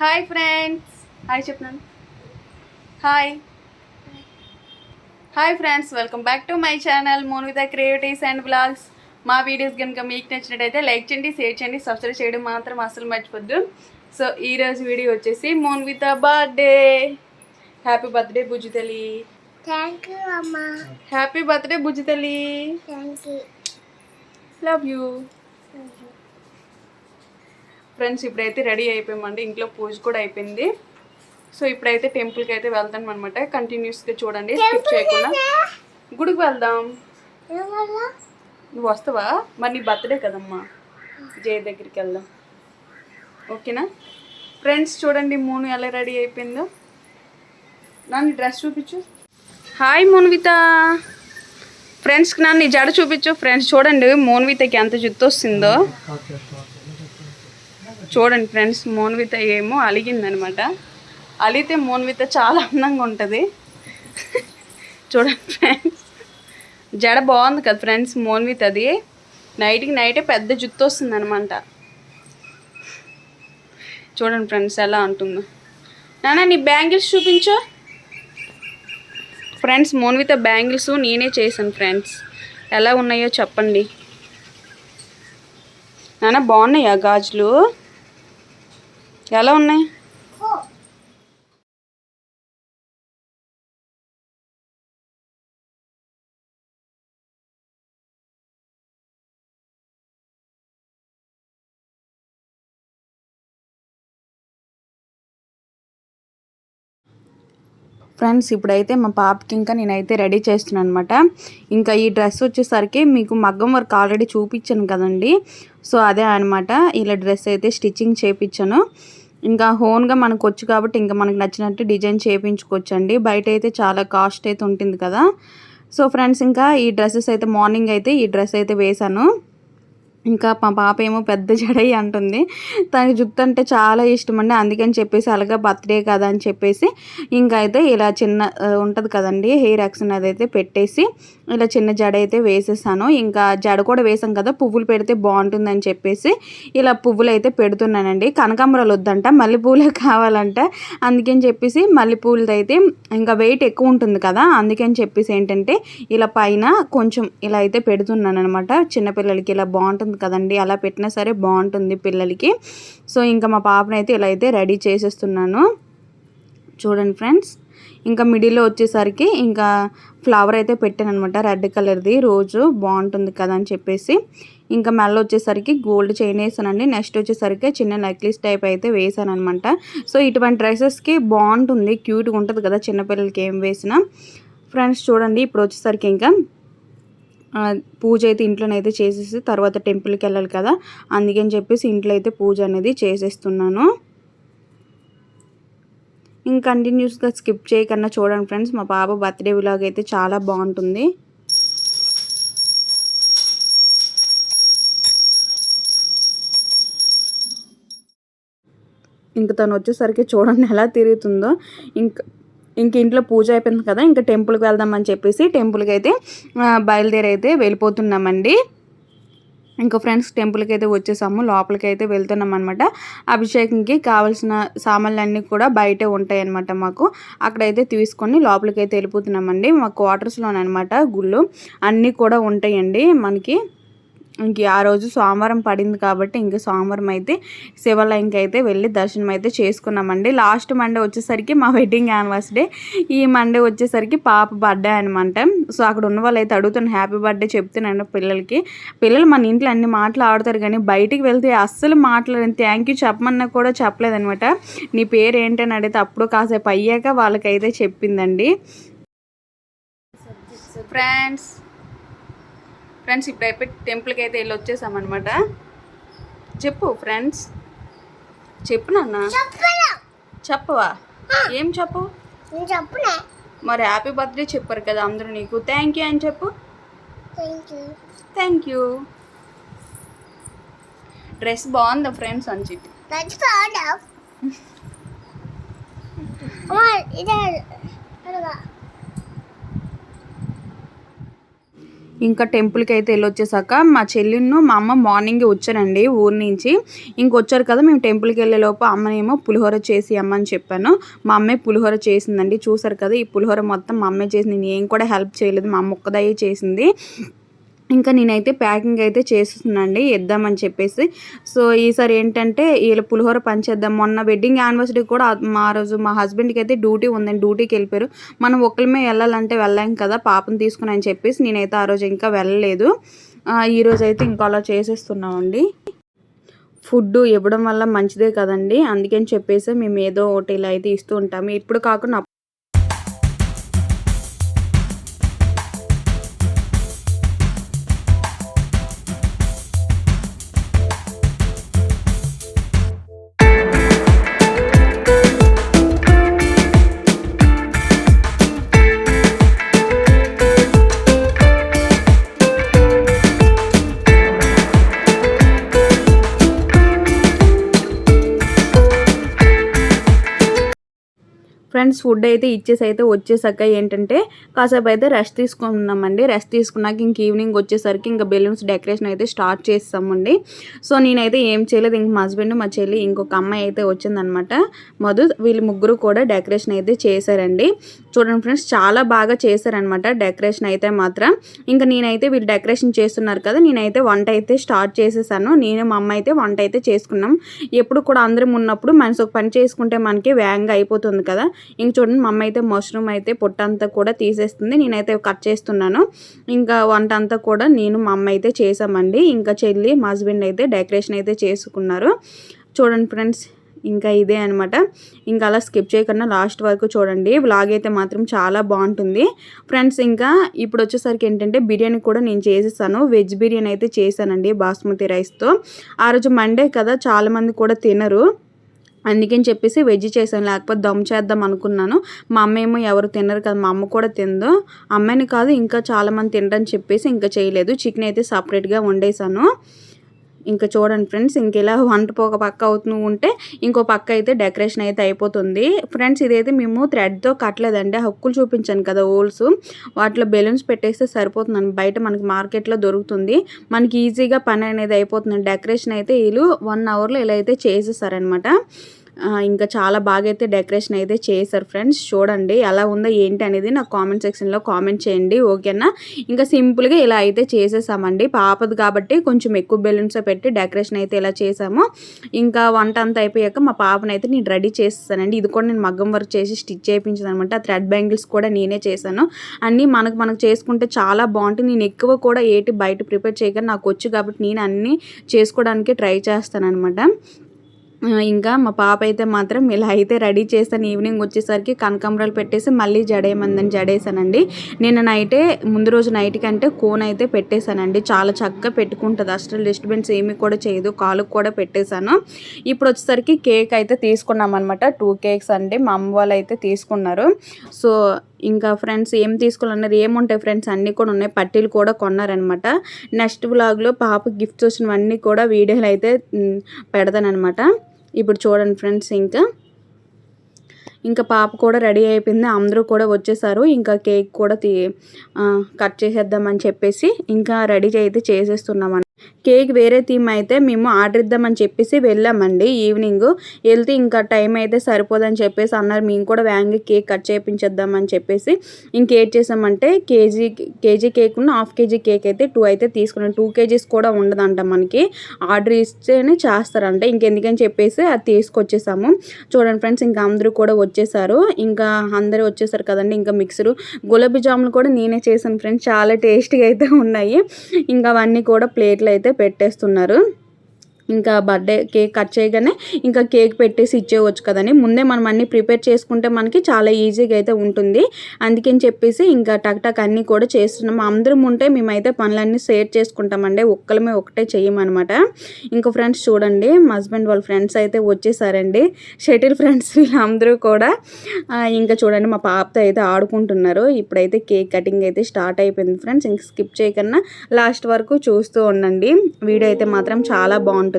Hi friends, hi చెప్పండి. Hi hi friends, welcome back to my channel Monvitha creatives and blogs. మా videos కనుక మీకు నచ్చినట్టయితే లైక్ చేయండి, షేర్ చేయండి, సబ్స్క్రైబ్ చేయడం మాత్రం అసలు మర్చిపోద్దు. సో ఈరోజు వీడియో వచ్చేసి మోన్విత బర్త్డే. హ్యాపీ బర్త్డే బుజ్జితల్లి. థ్యాంక్ యూ అమ్మా. హ్యాపీ బర్త్డే బుజ్జితల్లి. Thank you. Love you. Friends ఇప్పుడైతే రెడీ అయిపోయామండి, ఇంట్లో పూజ కూడా అయిపోయింది. సో ఇప్పుడైతే టెంపుల్కి అయితే వెళ్తాం అనమాట. కంటిన్యూస్గా చూడండి, స్కిప్ చేయకుండా. గుడికి వెళ్దాం. నువ్వు వస్తావా? మరి నీ బర్త్డే కదమ్మా, జయ దగ్గరికి వెళ్దాం. ఓకేనా ఫ్రెండ్స్? చూడండి మోను ఎలా రెడీ అయిపోయిందో. నన్ను డ్రెస్ చూపించు. హాయ్ మోన్విత. ఫ్రెండ్స్కి నన్ను జడ చూపించు. ఫ్రెండ్స్ చూడండి మోన్వితకి ఎంత జుత్తు వస్తుందో చూడండి. ఫ్రెండ్స్ మోన్విత ఏమో అలిగిందనమాట. అలిగితే మోన్విత చాలా అందంగా ఉంటుంది. చూడండి ఫ్రెండ్స్, జడ బాగుంది కదా ఫ్రెండ్స్ మోన్వితది. నైట్కి నైటే పెద్ద జుత్తు వస్తుంది అనమాట. చూడండి ఫ్రెండ్స్ ఎలా ఉంటుందో. నాన్న నీ బ్యాంగిల్స్ చూపించు. ఫ్రెండ్స్ మోన్విత బ్యాంగిల్స్ నేనే చేశాను ఫ్రెండ్స్. ఎలా ఉన్నాయో చెప్పండి. నాన్న బాగున్నాయా గాజులు? ఎలా ఉన్నాయి? ఫ్రెండ్స్ ఇప్పుడైతే మా పాపకి ఇంకా నేనైతే రెడీ చేస్తున్నాను అనమాట. ఇంకా ఈ డ్రెస్ వచ్చేసరికి మీకు మగ్గం వర్క్ ఆల్రెడీ చూపించాను కదండి. సో అదే అనమాట. ఇలా డ్రెస్ అయితే స్టిచ్చింగ్ చేయించాను. ఇంకా ఓన్గా మనకు వచ్చు కాబట్టి ఇంకా మనకు నచ్చినట్టు డిజైన్ చేయించుకోవచ్చండి. బయట అయితే చాలా కాస్ట్ అయితే ఉంటుంది కదా. సో ఫ్రెండ్స్ ఇంకా ఈ డ్రెస్సెస్ అయితే మార్నింగ్ అయితే ఈ డ్రెస్ అయితే వేశాను. ఇంకా మా పాప ఏమో పెద్ద జడయ్యి అంటుంది. తనకి జుట్టు అంటే చాలా ఇష్టం అండి. అందుకని చెప్పేసి అలాగా బర్త్డే కదా అని చెప్పేసి ఇంకా అయితే ఇలా చిన్న ఉంటుంది కదండి హెయిర్ యాక్షన్ అదైతే పెట్టేసి ఇలా చిన్న జడ అయితే వేసేసాను. ఇంకా జడ కూడా వేసాం కదా, పువ్వులు పెడితే బాగుంటుందని చెప్పేసి ఇలా పువ్వులు అయితే పెడుతున్నానండి. కనకాంబరాలు వద్దంట, మల్లెపూలే కావాలంట. అందుకని చెప్పేసి మల్లెపూలది అయితే ఇంకా వెయిట్ ఎక్కువ ఉంటుంది కదా, అందుకని చెప్పేసి ఏంటంటే ఇలా పైన కొంచెం ఇలా అయితే పెడుతున్నాను అనమాట. చిన్నపిల్లలకి ఇలా బాగుంటుంది కదండి, అలా పెట్టినా సరే బాగుంటుంది పిల్లలకి. సో ఇంకా మా పాపనైతే ఇలా అయితే రెడీ చేసేస్తున్నాను. చూడండి ఫ్రెండ్స్, ఇంకా మిడిల్లో వచ్చేసరికి ఇంకా ఫ్లవర్ అయితే పెట్టాను అనమాట, రెడ్ కలర్ది. రోజు బాగుంటుంది కదా అని చెప్పేసి ఇంకా మెల్ల వచ్చేసరికి గోల్డ్ చైన్ వేసానండి. నెక్స్ట్ వచ్చేసరికి చిన్న నెక్లెస్ టైప్ అయితే వేసాను అనమాట. సో ఇటువంటి డ్రెస్సెస్కి బాగుంటుంది, క్యూట్గా ఉంటుంది కదా చిన్నపిల్లలకి ఏం వేసినా. ఫ్రెండ్స్ చూడండి ఇప్పుడు వచ్చేసరికి ఇంకా పూజ అయితే ఇంట్లోనైతే చేసేసి తర్వాత టెంపుల్కి వెళ్ళాలి కదా, అందుకని చెప్పేసి ఇంట్లో అయితే పూజ అనేది చేసేస్తున్నాను. ఇంకా కంటిన్యూస్గా స్కిప్ చేయకన్నా చూడండి ఫ్రెండ్స్. మా పాప బర్త్డే వ్లాగ్ అయితే చాలా బాగుంటుంది. ఇంకా తను వచ్చేసరికి చూడండి ఎలా తిరుగుతుందో. ఇంక ఇంట్లో పూజ అయిపోయింది కదా, ఇంకా టెంపుల్కి వెళ్దామని చెప్పేసి టెంపుల్కి అయితే బయలుదేరి అయితే వెళ్ళిపోతున్నామండి. ఇంకా ఫ్రెండ్స్ టెంపుల్కి అయితే వచ్చేసాము, లోపలికి అయితే వెళ్తున్నాం అనమాట. అభిషేకంకి కావాల్సిన సామాన్లు కూడా బయటే ఉంటాయి అనమాట. మాకు అక్కడైతే తీసుకొని లోపలికి అయితే వెళ్ళిపోతున్నామండి. మా క్వార్టర్స్లోనమాట గుళ్ళు అన్నీ కూడా ఉంటాయండి మనకి. ఇంక ఆ రోజు సోమవారం పడింది కాబట్టి ఇంక సోమవారం అయితే శివాలయంకి అయితే వెళ్ళి దర్శనం అయితే చేసుకున్నామండి. లాస్ట్ మండే వచ్చేసరికి మా వెడ్డింగ్ యానివర్సరీ, ఈ మండే వచ్చేసరికి పాప బర్త్డే అనమాట. సో అక్కడ ఉన్న వాళ్ళు అయితే అడుగుతున్న హ్యాపీ బర్త్డే చెప్తున్నాను పిల్లలకి. పిల్లలు మన ఇంట్లో అన్ని మాటలు ఆడతారు కానీ బయటికి వెళ్తే అస్సలు మాట్లాడని, థ్యాంక్ యూ చెప్పమన్నా కూడా చెప్పలేదనమాట. నీ పేరు ఏంటని అడిగితే అప్పుడు కాసేపు అయ్యాక వాళ్ళకైతే చెప్పిందండి. ఫ్రెండ్స్ ఇప్పుడు అయిపోయి టెంపుల్కి అయితే వెళ్ళి వచ్చేసామన్నమాట. చెప్పు ఫ్రెండ్స్, చెప్పు నాన్న. చెప్పవా? ఏం చెప్పు? మరి హ్యాపీ బర్త్డే చెప్పారు కదా అందరూ నీకు, థ్యాంక్ యూ అని చెప్పు. Thank you. డ్రెస్ బాగుందా ఫ్రెండ్స్ అని చెప్పి. ఇంకా టెంపుల్కి అయితే వెళ్ళొచ్చేసాక మా చెల్లిను మా అమ్మ మార్నింగే వచ్చారండి ఊరి నుంచి. ఇంకొచ్చారు కదా, మేము టెంపుల్కి వెళ్ళేలోపు అమ్మనేమో పులిహోర చేసి అమ్మని చెప్పాను. మా అమ్మే పులిహోర చేసిందండి. చూసారు కదా, ఈ పులిహోర మొత్తం మా అమ్మే చేసింది. నేను ఏం కూడా హెల్ప్ చేయలేదు, మా అమ్మ ఒక్కదాయే చేసింది. ఇంకా నేనైతే ప్యాకింగ్ అయితే చేస్తున్నానండి ఇద్దామని చెప్పేసి. సో ఈసారి ఏంటంటే వీళ్ళ పులిహోర పంచేద్దాం. మొన్న వెడ్డింగ్ యానివర్సరీ కూడా మా రోజు మా హస్బెండ్కి అయితే డ్యూటీ ఉందండి, డ్యూటీకి వెళ్ళిపోయారు. మనం ఒక్కళ్ళమే వెళ్ళాలంటే వెళ్ళాం కదా పాపను తీసుకుని అని చెప్పేసి నేనైతే ఆ రోజు ఇంకా వెళ్ళలేదు. ఈరోజు అయితే ఇంకా అలా చేసేస్తున్నామండి. ఫుడ్ ఇవ్వడం వల్ల మంచిదే కదండి, అందుకని చెప్పేసి మేము ఏదో ఒకటి ఇలా అయితే ఇస్తూ ఉంటాము. ఇప్పుడు కాకుండా ఫ్రెండ్స్ ఫుడ్ అయితే ఇచ్చేసి అయితే వచ్చేసాక ఏంటంటే కాసేపు అయితే రెస్ట్ తీసుకున్నామండి. రెస్ట్ తీసుకున్నాక ఇంక ఈవినింగ్ వచ్చేసరికి ఇంకా బెలూన్స్ డెకరేషన్ అయితే స్టార్ట్ చేస్తామండి. సో నేనైతే ఏం చేయలేదు, ఇంక మా హస్బెండ్ మా చెల్లి ఇంకొక అమ్మాయి అయితే వచ్చిందనమాట మధు, వీళ్ళు ముగ్గురు కూడా డెకరేషన్ అయితే చేశారండి. చూడండి ఫ్రెండ్స్, చాలా బాగా చేశారనమాట డెకరేషన్ అయితే మాత్రం. ఇంకా నేనైతే వీళ్ళు డెకరేషన్ చేస్తున్నారు కదా, నేనైతే వంట అయితే స్టార్ట్ చేసేసాను. నేను మా అమ్మ అయితే వంట అయితే చేసుకున్నాం. ఎప్పుడు కూడా అందరం ఉన్నప్పుడు మనసు ఒక పని చేసుకుంటే మనకి వేగంగా అయిపోతుంది కదా. ఇంక చూడండి, మా అమ్మ అయితే మష్రూమ్ అయితే పొట్టంతా కూడా తీసేస్తుంది, నేనైతే కట్ చేస్తున్నాను. ఇంకా వంట అంతా కూడా నేను మా అమ్మ అయితే చేసామండి. ఇంకా చెల్లి మా హస్బెండ్ అయితే డెకరేషన్ అయితే చేసుకున్నారు. చూడండి ఫ్రెండ్స్, ఇంకా ఇదే అనమాట. ఇంకా అలా స్కిప్ చేయకుండా లాస్ట్ వరకు చూడండి. వ్లాగ్ అయితే మాత్రం చాలా బాగుంటుంది ఫ్రెండ్స్. ఇంకా ఇప్పుడు వచ్చేసరికి ఏంటంటే బిర్యానీ కూడా నేను చేసేసాను. వెజ్ బిర్యానీ అయితే చేశానండి బాస్మతి రైస్తో. ఆ రోజు మండే కదా, చాలామంది కూడా తినరు, అందుకని చెప్పేసి వెజ్ చేశాను, లేకపోతే దమ్ చేద్దాం అనుకున్నాను. మా అమ్మ ఏమో ఎవరు తినరు కదా, మా అమ్మ కూడా తిందో, అమ్మాయిని కాదు ఇంకా చాలామంది తినరని చెప్పేసి ఇంకా చేయలేదు. చికెన్ అయితే సపరేట్గా వండేసాను. ఇంకా చూడండి ఫ్రెండ్స్, ఇంక ఇలా వంట ఒక పక్క అవుతూ ఉంటే ఇంకో పక్క అయితే డెకరేషన్ అయితే అయిపోతుంది. ఫ్రెండ్స్ ఇదైతే మేము థ్రెడ్తో కట్టలేదండి, హక్కులు చూపించాను కదా హోల్స్, వాటిలో బెలూన్స్ పెట్టేస్తే సరిపోతుందండి. బయట మనకి మార్కెట్లో దొరుకుతుంది, మనకి ఈజీగా పని అనేది అయిపోతుంది. డెకరేషన్ అయితే వీళ్ళు 1 అవర్లో ఇలా అయితే చేసేసారనమాట. ఇంకా చాలా బాగా అయితే డెకరేషన్ అయితే చేశారు ఫ్రెండ్స్. చూడండి ఎలా ఉందో ఏంటి అనేది నాకు కామెంట్ సెక్షన్లో కామెంట్ చేయండి, ఓకేనా. ఇంకా సింపుల్గా ఇలా అయితే చేసేసామండి. పాపది కాబట్టి కొంచెం ఎక్కువ బెలూన్స్ పెట్టి డెకరేషన్ అయితే ఇలా చేసాము. ఇంకా వంట అంతా అయిపోయాక మా పాపనైతే నేను రెడీ చేస్తానండి. ఇది కూడా నేను మగ్గం వర్క్ చేసి స్టిచ్ చేయించాను అనమాట. థ్రెడ్ బ్యాంగిల్స్ కూడా నేనే చేశాను. అన్నీ మనకు చేసుకుంటే చాలా బాగుంటుంది. నేను ఎక్కువ కూడా ఏటి బయట ప్రిపేర్ చేయగా నాకు వచ్చు కాబట్టి నేను అన్నీ చేసుకోవడానికి ట్రై చేస్తాను అనమాట. ఇంకా మా పాప అయితే మాత్రం ఇలా అయితే రెడీ చేశాను. ఈవినింగ్ వచ్చేసరికి కనకాంబరాలు పెట్టేసి మళ్ళీ జడేయమందని జడేసానండి. నిన్న నైటే, ముందు రోజు నైట్ కంటే కోన్ అయితే పెట్టేశానండి. చాలా చక్కగా పెట్టుకుంటుంది, అసలు డిస్టర్బెన్స్ ఏమీ కూడా చేయదు. కాలుకు కూడా పెట్టేశాను. ఇప్పుడు వచ్చేసరికి కేక్ అయితే తీసుకున్నాం అనమాట. 2 కేక్స్ అండి, మా అమ్మ వాళ్ళు అయితే తీసుకున్నారు. సో ఇంకా ఫ్రెండ్స్ ఏం తీసుకోవాలన్నారు, ఏముంటాయి ఫ్రెండ్స్ అన్నీ కూడా ఉన్నాయి. పట్టీలు కూడా కొన్నారనమాట. నెక్స్ట్ వ్లాగ్లో పాప గిఫ్ట్స్ వచ్చినవన్నీ కూడా వీడియోలు అయితే పెడతానమాట. ఇప్పుడు చూడండి ఫ్రెండ్స్, ఇంకా పాప కూడా రెడీ అయిపోయింది, అందరూ కూడా వచ్చేసారు. ఇంకా కేక్ కూడా కట్ చేసేద్దామని చెప్పేసి ఇంకా రెడీ అయితే చేసేస్తున్నాం. కేక్ వేరే థీమ్ అయితే మేము ఆర్డర్ ఇద్దామని చెప్పేసి వెళ్ళామండి. ఈవినింగ్ వెళ్తే ఇంకా టైం అయితే సరిపోదని చెప్పేసి అన్నారు. మేము కూడా వేగంగా కేక్ కట్ చేయించేద్దామని చెప్పేసి ఇంకేం చేసామంటే కేజీ కేక్ ఉన్న హాఫ్ కేజీ కేక్ అయితే 2 అయితే తీసుకున్నాం. 2 కేజీస్ కూడా ఉండదంట, మనకి ఆర్డర్ ఇస్తేనే చేస్తారంట. ఇంకెందుకని చెప్పేసి అది తీసుకొచ్చేసాము. చూడండి ఫ్రెండ్స్, ఇంకా అందరూ కూడా వచ్చేసారు. ఇంకా అందరూ వచ్చేసారు కదండి. ఇంకా మిక్సరు, గులాబీ జాములు కూడా నేనే చేశాను ఫ్రెండ్స్, చాలా టేస్టీగా అయితే ఉన్నాయి. ఇంకా అవన్నీ కూడా ప్లేట్లు అయితే పెట్టేస్తున్నారు. ఇంకా బర్త్డే కేక్ కట్ చేయగానే ఇంకా కేక్ పెట్టేసి ఇచ్చేయవచ్చు కదండి. ముందే మనం అన్నీ ప్రిపేర్ చేసుకుంటే మనకి చాలా ఈజీగా అయితే ఉంటుంది. అందుకని చెప్పేసి ఇంకా టక్ అన్నీ కూడా చేస్తున్నాం. అందరం ఉంటే మేమైతే పనులన్నీ షేర్ చేసుకుంటామండి, ఒక్కలమే ఒకటే చెయ్యమన్నమాట. ఇంకా ఫ్రెండ్స్ చూడండి, మా హస్బెండ్ వాళ్ళ ఫ్రెండ్స్ అయితే వచ్చేసారండి, షటిల్ ఫ్రెండ్స్ వీళ్ళందరూ కూడా. ఇంకా చూడండి మా పాపతో అయితే ఆడుకుంటున్నారు. ఇప్పుడైతే కేక్ కటింగ్ అయితే స్టార్ట్ అయిపోయింది ఫ్రెండ్స్. ఇంక స్కిప్ చేయకన్నా లాస్ట్ వరకు చూస్తూ ఉండండి, వీడియో అయితే మాత్రం చాలా బాగుంటుంది.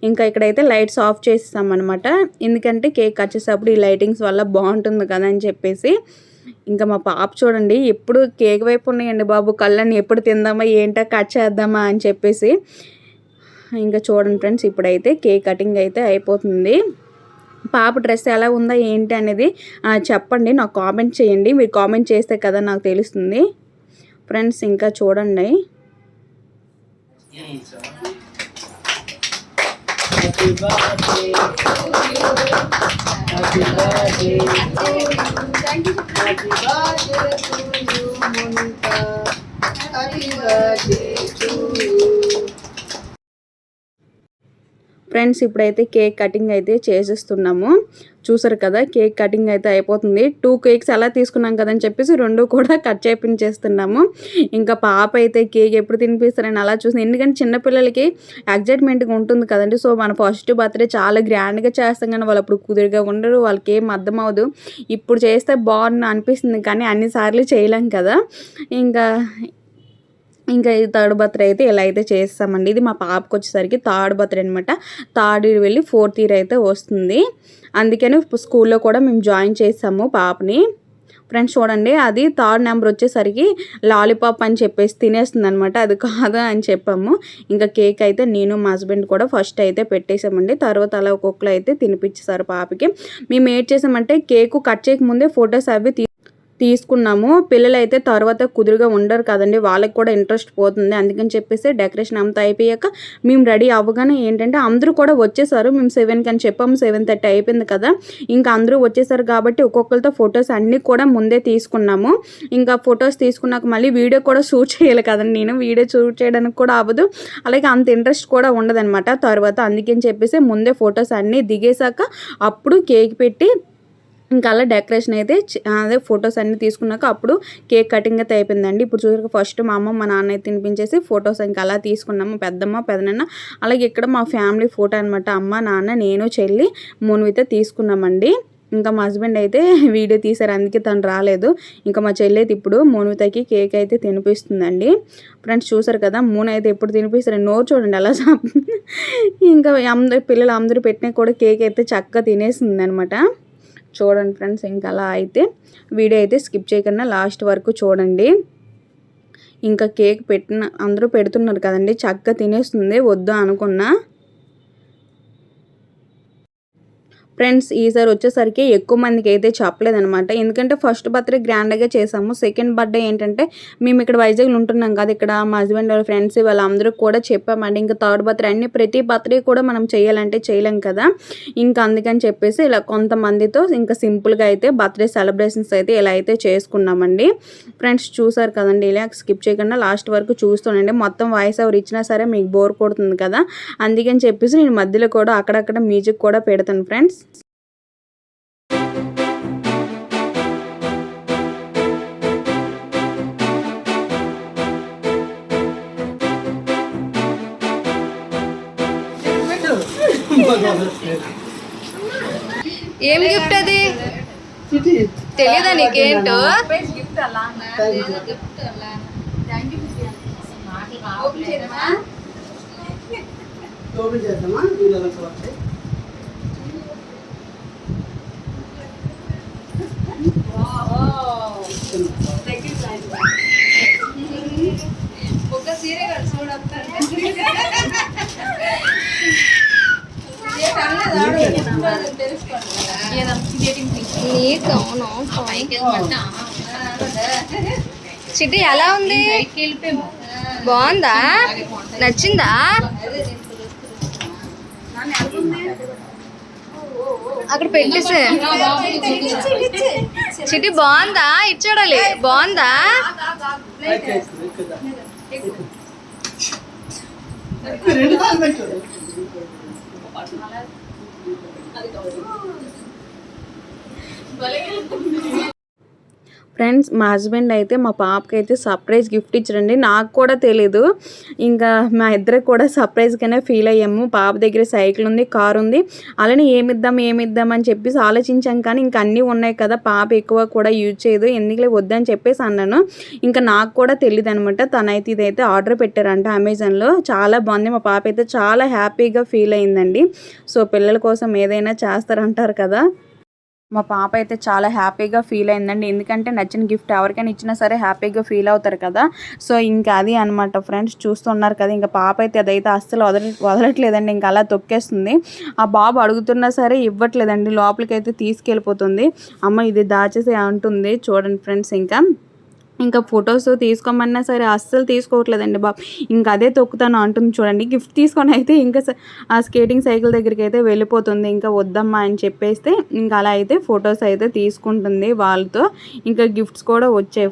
ఇంకా ఇక్కడైతే లైట్స్ ఆఫ్ చేస్తాం అనమాట, ఎందుకంటే కేక్ కట్ చేసేటప్పుడు ఈ లైటింగ్స్ వల్ల బాగుంటుంది కదా అని చెప్పేసి. ఇంకా మా పాప చూడండి ఎప్పుడు కేక్ వైపు ఉన్నాయండి బాబు కళ్ళని, ఎప్పుడు తిందామా ఏంటో కట్ చేద్దామా అని చెప్పేసి. ఇంకా చూడండి ఫ్రెండ్స్, ఇప్పుడైతే కేక్ కటింగ్ అయితే అయిపోతుంది. పాప డ్రెస్ ఎలా ఉందా ఏంటి అనేది చెప్పండి, నాకు కామెంట్ చేయండి. మీరు కామెంట్ చేస్తే కదా నాకు తెలుస్తుంది ఫ్రెండ్స్. ఇంకా చూడండి, Happy birthday to you. Happy birthday to you. Happy birthday to you, Monica. Happy birthday to you. Friends ఇప్పుడైతే కేక్ కటింగ్ అయితే చేసేస్తున్నాము. చూసారు కదా, కేక్ కటింగ్ అయితే అయిపోతుంది. 2 కేక్స్ ఎలా తీసుకున్నాం కదని చెప్పేసి 2 కూడా కట్ చేపించేస్తున్నాము. ఇంకా పాప అయితే కేక్ ఎప్పుడు తినిపిస్తారని అలా చూసి, ఎందుకంటే చిన్నపిల్లలకి ఎగ్జైట్మెంట్గా ఉంటుంది కదండి. సో మన ఫస్ట్ బర్త్డే చాలా గ్రాండ్గా చేస్తాం కానీ వాళ్ళు అప్పుడు కుదురుగా ఉండరు, వాళ్ళకి ఏం అర్థం అవ్వదు. ఇప్పుడు చేస్తే బాగుంది అనిపిస్తుంది కానీ అన్నిసార్లు చేయలేం కదా. ఇంకా ఇది 3rd బర్త్డే అయితే ఇలా అయితే చేస్తామండి. ఇది మా పాపకు వచ్చేసరికి 3rd బర్త్డే అనమాట. 3rd ఇయర్ వెళ్ళి 4th ఇయర్ అయితే వస్తుంది. అందుకని స్కూల్లో కూడా మేము జాయిన్ చేసాము పాపని. ఫ్రెండ్స్ చూడండి, అది 3rd నెంబర్ వచ్చేసరికి లాలీపాప్ అని చెప్పేసి తినేస్తుంది అనమాట. అది కాదు అని చెప్పాము. ఇంకా కేక్ అయితే నేను మా హస్బెండ్ కూడా ఫస్ట్ అయితే పెట్టేసామండి. తర్వాత అలా ఒక్కొక్కరు అయితే తినిపించేసారు పాపకి. మేము ఏం చేసామంటే కేకు కట్ చేయకముందే ఫొటోస్ అవి తీసుకున్నాము. పిల్లలు అయితే తర్వాత కుదురుగా ఉండరు కదండి, వాళ్ళకి కూడా ఇంట్రెస్ట్ పోతుంది. అందుకని చెప్పేసి డెకరేషన్ అంతా అయిపోయాక మేము రెడీ అవ్వగానే ఏంటంటే అందరూ కూడా వచ్చేసారు. మేము 7కి అని చెప్పాము, 7:30 అయిపోయింది కదా. ఇంకా అందరూ వచ్చేసారు కాబట్టి ఒక్కొక్కరితో ఫొటోస్ అన్నీ కూడా ముందే తీసుకున్నాము. ఇంకా ఫొటోస్ తీసుకున్నాక మళ్ళీ వీడియో కూడా షూట్ చేయాలి కదండి. నేను వీడియో షూట్ చేయడానికి కూడా అవ్వదు, అలాగే అంత ఇంట్రెస్ట్ కూడా ఉండదన్నమాట తర్వాత. అందుకని చెప్పేసి ముందే ఫొటోస్ అన్నీ దిగేశాక అప్పుడు కేక్ పెట్టి ఇంకా అలా డెకరేషన్ అయితే అదే ఫొటోస్ అన్నీ తీసుకున్నాక అప్పుడు కేక్ కటింగ్ అయితే అయిపోయిందండి. ఇప్పుడు చూసాక ఫస్ట్ మా అమ్మ మా నాన్న అయితే తినిపించేసి ఫొటోస్ ఇంకా అలా తీసుకున్నాము. పెద్దమ్మ పెదనాన్న అలాగే ఇక్కడ మా ఫ్యామిలీ ఫోటో అనమాట. అమ్మ నాన్న నేను చెల్లి మును అయితే తీసుకున్నామండి. ఇంకా మా హస్బెండ్ అయితే వీడియో తీశారు, అందుకే తను రాలేదు. ఇంకా మా చెల్లి అయితే ఇప్పుడు మోనితకి కేక్ అయితే తినిపిస్తుందండి. ఫ్రెండ్స్ చూసారు కదా, మూన్ అయితే ఎప్పుడు తినిపిస్తారు, నోరు చూడండి అలా. ఇంకా పిల్లలు అందరూ పెట్టినా కూడా కేక్ అయితే చక్కగా తినేసింది అనమాట. చూడండి ఫ్రెండ్స్, ఇంకా అలా అయితే వీడియో అయితే స్కిప్ చేయకుండా లాస్ట్ వరకు చూడండి. ఇంకా కేక్ అందరూ పెడుతున్నారు కదండి, చక్కగా తినేస్తుంది వద్దు అనుకున్నా. ఫ్రెండ్స్ ఈసారి వచ్చేసరికి ఎక్కువ మందికి అయితే చెప్పలేదనమాట, ఎందుకంటే ఫస్ట్ బర్త్డే గ్రాండ్గా చేసాము. సెకండ్ బర్త్డే ఏంటంటే మేము ఇక్కడ వైజాగ్లో ఉంటున్నాం కదా, ఇక్కడ మా హస్బెండ్ వాళ్ళ ఫ్రెండ్స్ వాళ్ళందరూ కూడా చెప్పామండి. ఇంకా 3rd బర్త్డే అన్ని ప్రతి బర్త్డే కూడా మనం చేయాలంటే చేయలేం కదా. ఇంకా అందుకని చెప్పేసి ఇలా కొంతమందితో ఇంకా సింపుల్గా అయితే బర్త్డే సెలబ్రేషన్స్ అయితే ఇలా అయితే చేసుకున్నామండి. ఫ్రెండ్స్ చూసారు కదండి, ఇలా స్కిప్ చేయకుండా లాస్ట్ వరకు చూస్తుండండి. మొత్తం వాయిస్ ఓవర్ ఇచ్చినా సరే మీకు బోర్ కొడుతుంది కదా, అందుకని చెప్పేసి నేను మధ్యలో కూడా అక్కడక్కడ మ్యూజిక్ కూడా పెడతాను ఫ్రెండ్స్. ఏం గిఫ్ట్ అది తెలీదా నీకేంటో? ఒక సీర చిట్టి ఎలా ఉంది? బాగుందా? నచ్చిందా? అక్కడ పెట్టేసే చిట్టి బాగుందా? ఇచ్చాడాలి బాగుందా? ఫ్రెండ్స్ మా హస్బెండ్ అయితే మా పాపకి అయితే సర్ప్రైజ్ గిఫ్ట్ ఇచ్చారండి, నాకు కూడా తెలీదు. ఇంకా మా ఇద్దరికి కూడా సర్ప్రైజ్గానే ఫీల్ అయ్యాము. పాప దగ్గర సైకిల్ ఉంది, కార్ ఉంది, అలానే ఏమిద్దాం అని చెప్పేసి ఆలోచించాం. కానీ ఇంకా అన్నీ ఉన్నాయి కదా, పాప ఎక్కువ కూడా యూజ్ చేయదు, ఎందుకులే వద్దని చెప్పేసి అన్నాను. ఇంకా నాకు కూడా తెలియదు అనమాట. తనైతే ఇదైతే ఆర్డర్ పెట్టారంట అమెజాన్లో, చాలా బాగుంది. మా పాప అయితే చాలా హ్యాపీగా ఫీల్ అయిందండి. సో పిల్లల కోసం ఏదైనా చేస్తారంటారు కదా. మా పాప అయితే చాలా హ్యాపీగా ఫీల్ అయిందండి. ఎందుకంటే నచ్చిన గిఫ్ట్ ఎవరికైనా ఇచ్చినా సరే హ్యాపీగా ఫీల్ అవుతారు కదా. సో ఇంకా అది అనమాట ఫ్రెండ్స్, చూస్తున్నారు కదా. ఇంకా పాప అయితే అదైతే అస్సలు వదలట్లేదండి. ఇంకా అలా తొక్కేస్తుంది. ఆ బాబు అడుగుతున్నా సరే ఇవ్వట్లేదండి, లోపలికి అయితే తీసుకెళ్ళిపోతుంది. అమ్మ ఇది దాచేసి అంటుంది. చూడండి ఫ్రెండ్స్, ఇంకా ఫొటోస్ తీసుకోమన్నా సరే అస్సలు తీసుకోవట్లేదండి బాబు. ఇంకా అదే తొక్కుతాను అంటుంది. చూడండి, గిఫ్ట్ తీసుకొని అయితే ఇంకా ఆ స్కేటింగ్ సైకిల్ దగ్గరికి అయితే వెళ్ళిపోతుంది. ఇంకా వద్దమ్మా అని చెప్పేస్తే ఇంకా అలా అయితే ఫొటోస్ అయితే తీసుకుంటుంది వాళ్ళతో. ఇంకా గిఫ్ట్స్ కూడా వచ్చాయి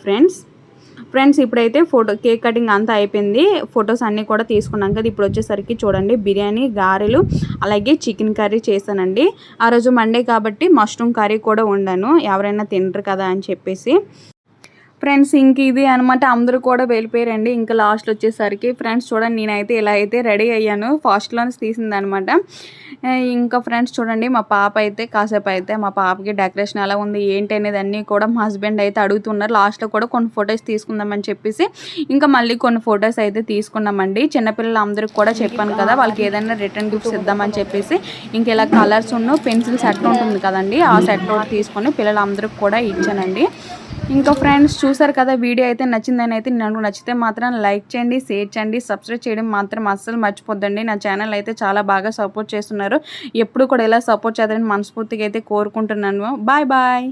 ఫ్రెండ్స్ ఇప్పుడైతే కేక్ కటింగ్ అంతా అయిపోయింది. ఫొటోస్ అన్నీ కూడా తీసుకున్నాం కదా. ఇప్పుడు వచ్చేసరికి చూడండి, బిర్యానీ, గారెలు, అలాగే చికెన్ కర్రీ చేశానండి. ఆ రోజు మండే కాబట్టి మష్రూమ్ కర్రీ కూడా వండాను, ఎవరైనా తినరు కదా అని చెప్పేసి. ఫ్రెండ్స్ ఇంక ఇది అనమాట, అందరూ కూడా వెళ్ళిపోయారండి. ఇంకా లాస్ట్ వచ్చేసరికి ఫ్రెండ్స్ చూడండి, నేనైతే ఇలా అయితే రెడీ అయ్యాను. ఫాస్ట్లోనే తీసిందనమాట. ఇంకా ఫ్రెండ్స్ చూడండి, మా పాప అయితే కాసేపు అయితే మా పాపకి డెకరేషన్ ఎలా ఉంది ఏంటి అనేది అన్నీ కూడా మా హస్బెండ్ అయితే అడుగుతున్నారు. లాస్ట్లో కూడా కొన్ని ఫొటోస్ తీసుకుందామని చెప్పేసి ఇంకా మళ్ళీ కొన్ని ఫొటోస్ అయితే తీసుకున్నామండి. చిన్నపిల్లలు అందరికి కూడా చెప్పాను కదా, వాళ్ళకి ఏదైనా రిటర్న్ గిఫ్ట్స్ ఇద్దామని చెప్పేసి ఇంకా ఇలా కలర్స్ ఉన్న పెన్సిల్ సెట్ ఉంటుంది కదండి, ఆ సెట్ ఒకటి తీసుకొని పిల్లలందరికి కూడా ఇచ్చానండి. ఇంకా ఫ్రెండ్స్ చూసారు కదా, వీడియో అయితే నచ్చిందని అయితే నాకు నచ్చితే మాత్రం లైక్ చేయండి, షేర్ చేయండి, సబ్స్క్రైబ్ చేయడం మాత్రం అస్సలు మర్చిపోద్దండి. నా ఛానల్ అయితే చాలా బాగా సపోర్ట్ చేస్తున్నారు. ఎప్పుడు కూడా ఇలా సపోర్ట్ చేద్దామని మనస్ఫూర్తిగా అయితే కోరుకుంటున్నాను. Bye bye.